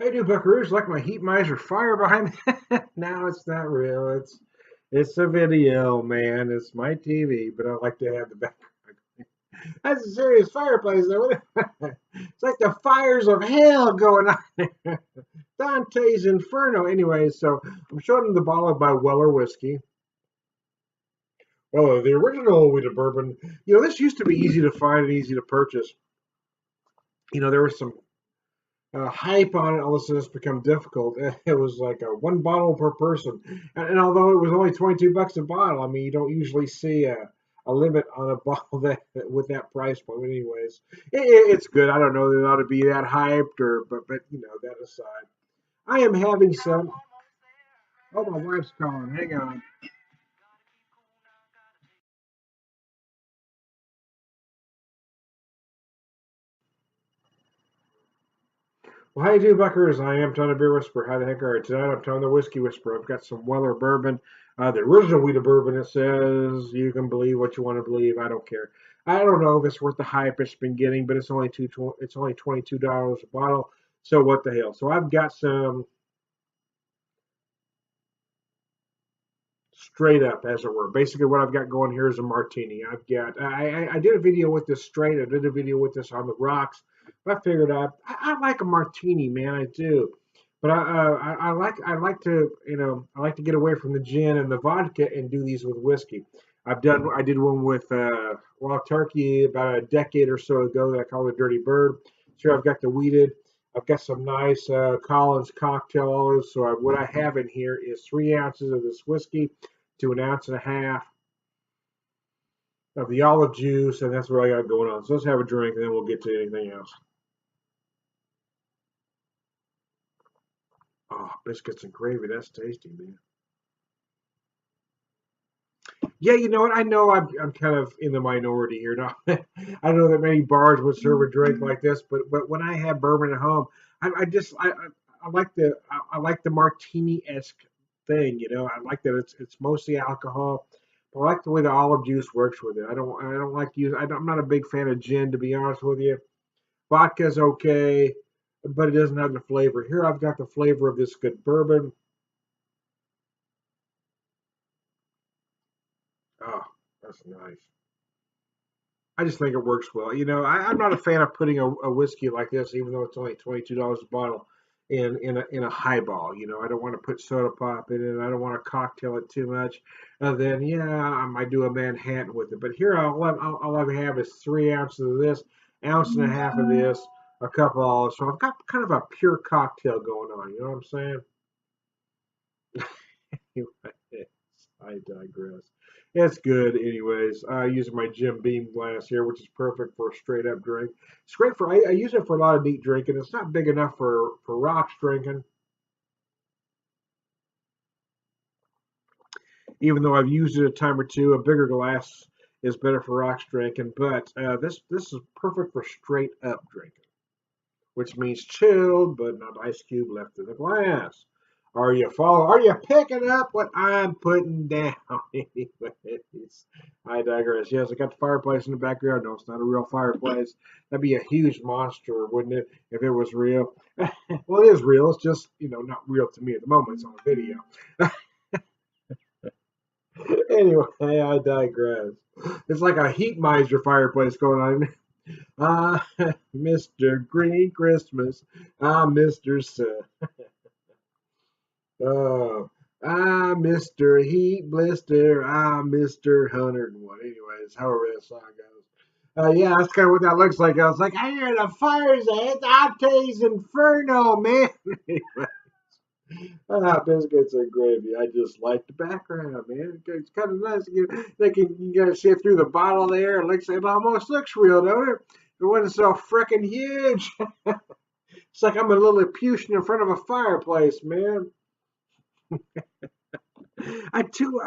Hey, do buckaroos like my heat miser fire behind me? No, it's not real. It's a video, man. It's my TV, but I like to have the background. That's a serious fireplace, though. It's like the fires of hell going on there. Dante's Inferno. Anyway, so I'm showing them the bottle by Weller whiskey. Well, the original wheat bourbon. This used to be easy to find and easy to purchase. There was some hype on it. All of a sudden, it's become difficult. It was like one bottle per person, and although it was only $22 a bottle, I mean, you don't usually see a limit on a bottle that with that price point. Anyways, it's good. I don't know that it ought to be that hyped, but that aside, I am having some. Oh, my wife's calling. Hang on. Well, how you do, Buckers? I am Tony Beer Whisperer. How the heck are you? Tonight I'm Tony the Whiskey Whisperer. I've got some Weller bourbon, the original wheat bourbon. It says you can believe what you want to believe. I don't care. I don't know if it's worth the hype it's been getting, but it's only $22 a bottle. So what the hell? So I've got some straight up, as it were. Basically, what I've got going here is a martini. I did a video with this straight. I did a video with this on the rocks. But I figured I like a martini, man. I do. But I like to get away from the gin and the vodka and do these with whiskey. I did one with Wild Turkey about a decade or so ago that I call the Dirty Bird. Sure, I've got the wheated. I've got some nice Collins cocktail olives. So what I have in here is 3 ounces of this whiskey to an ounce and a half of the olive juice, and that's what I got going on. So let's have a drink, and then we'll get to anything else. Oh, biscuits and gravy, that's tasty, man. Yeah, you know what? I know I'm kind of in the minority here now. I don't know that many bars would serve a drink like this, but when I have bourbon at home, I like I like the martini esque thing. I like that it's mostly alcohol. I like the way the olive juice works with it. I don't like to use. I'm not a big fan of gin, to be honest with you. Vodka's okay, but it doesn't have the flavor. Here I've got the flavor of this good bourbon. Oh, that's nice. I just think it works well. I'm not a fan of putting a whiskey like this, even though it's only $22 a bottle, in a highball. I don't want to put soda pop in it. I don't want to cocktail it too much. Then yeah, I might do a Manhattan with it. But here all I have is 3 ounces of this, ounce and a half of this, a cup of olives. So I've got kind of a pure cocktail going on. You know what I'm saying? I digress. It's good, anyways. Using my Jim Beam glass here, which is perfect for a straight up drink. It's great for. I use it for a lot of neat drinking. It's not big enough for rocks drinking, even though I've used it a time or two. A bigger glass is better for rocks drinking, but this is perfect for straight up drinking, which means chilled but not ice cube left in the glass. Are you picking up what I'm putting down? Anyways, I digress. Yes, I got the fireplace in the background. No, it's not a real fireplace. That'd be a huge monster, wouldn't it, if it was real? Well, it is real. It's just, not real to me at the moment. It's on a video. Anyway, I digress. It's like a heat miser fireplace going on. Ah, Mr. Green Christmas. Ah, Mr. Sun. Oh, Mr. Heat Blister, Mr. 101. Anyways, however that song goes. Yeah, that's kind of what that looks like. I was like, I hear the fires at Dante's Inferno, man. Biscuits and gravy. I just like the background, man. It's kind of nice. You gotta see it through the bottle there. It almost looks real, don't it? It wasn't so freaking huge. It's like I'm a Lilliputian in front of a fireplace, man. I do,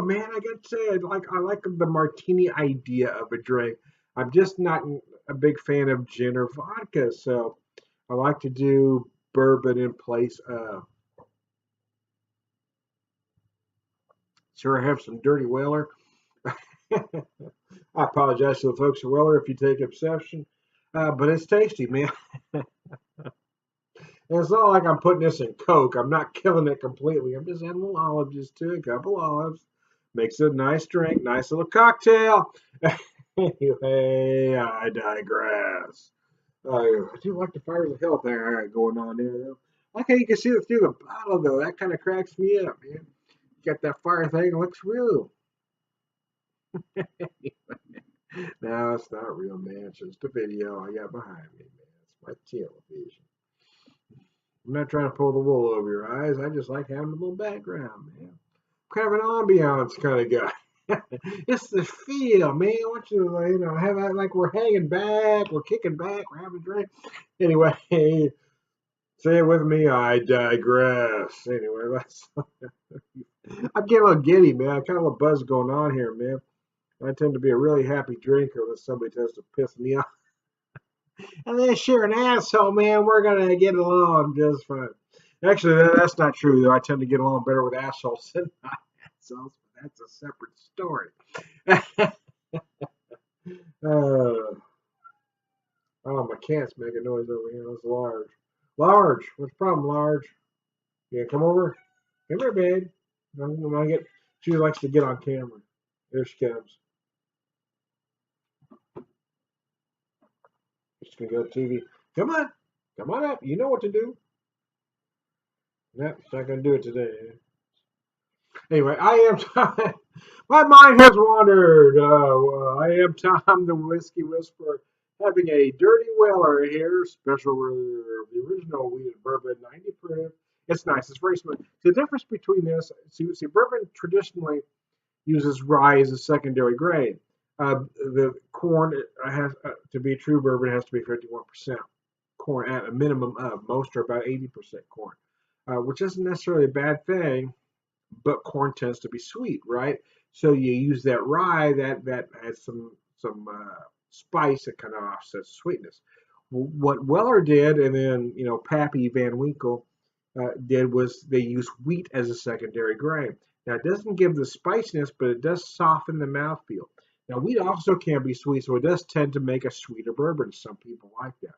man. I got to say, I like the martini idea of a drink. I'm just not a big fan of gin or vodka, so I like to do bourbon in place of. Sure, I have some Dirty Weller. I apologize to the folks at Weller if you take exception, but it's tasty, man. And it's not like I'm putting this in Coke. I'm not killing it completely. I'm just adding a little olive juice to it, a couple olives. Makes it a nice drink, nice little cocktail. Anyway, I digress. I do like the fires of hell thing I got going on there, though. Like how you can see it through the bottle, though. That kind of cracks me up, man. Got that fire thing, it looks real. No, it's not real, man. It's just a video I got behind me, man. It's my television. I'm not trying to pull the wool over your eyes. I just like having a little background, man. I'm kind of an ambiance kind of guy. It's the feel, man. I want you to, have that like we're hanging back, we're kicking back, we're having a drink. Anyway, say it with me. I digress. Anyway, that's. I'm getting a little giddy, man. Kind of a buzz going on here, man. I tend to be a really happy drinker when somebody tends to piss me off. Unless you're an asshole, man, we're gonna get along just fine. Actually, that's not true. Though I tend to get along better with assholes than not assholes. But that's a separate story. uh, oh, my cat's making noise over here. That's large. Large. What's the problem, large? Yeah, come over. Come here, babe. She likes to get on camera. There she comes. She's gonna go to TV. Come on. Come on up. You know what to do. Nope, she's not gonna do it today. Anyway, I am Tom. My mind has wandered. I am Tom, the Whiskey Whisperer, having a dirty Weller here, special the original wheated bourbon, 90 proof. It's nice. It's very smooth. The difference between this, see, bourbon traditionally uses rye as a secondary grain. The corn has to be true bourbon has to be 51% corn at a minimum of. Most are about 80% corn, which isn't necessarily a bad thing, but corn tends to be sweet, right? So you use that rye that has some spice that kind of offsets sweetness. What Weller did, and then Pappy Van Winkle did was they use wheat as a secondary grain. Now it doesn't give the spiciness, but it does soften the mouthfeel. Now wheat also can be sweet, so it does tend to make a sweeter bourbon. Some people like that.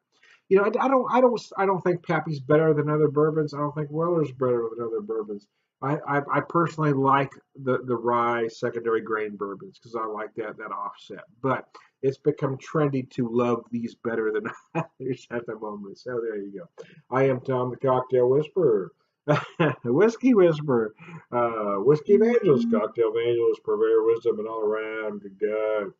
I don't think Pappy's better than other bourbons. I don't think Weller's better than other bourbons. I personally like the rye secondary grain bourbons because I like that offset. But it's become trendy to love these better than others at the moment. So there you go. I am Tom the Cocktail Whisperer. Whiskey Whisperer. Whiskey Evangelist, Cocktail Evangelist, purveyor of wisdom and all around good guy.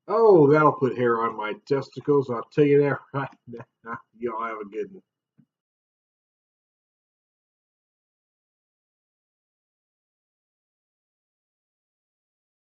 Oh, that'll put hair on my testicles. I'll tell you that right now. Y'all have a good one.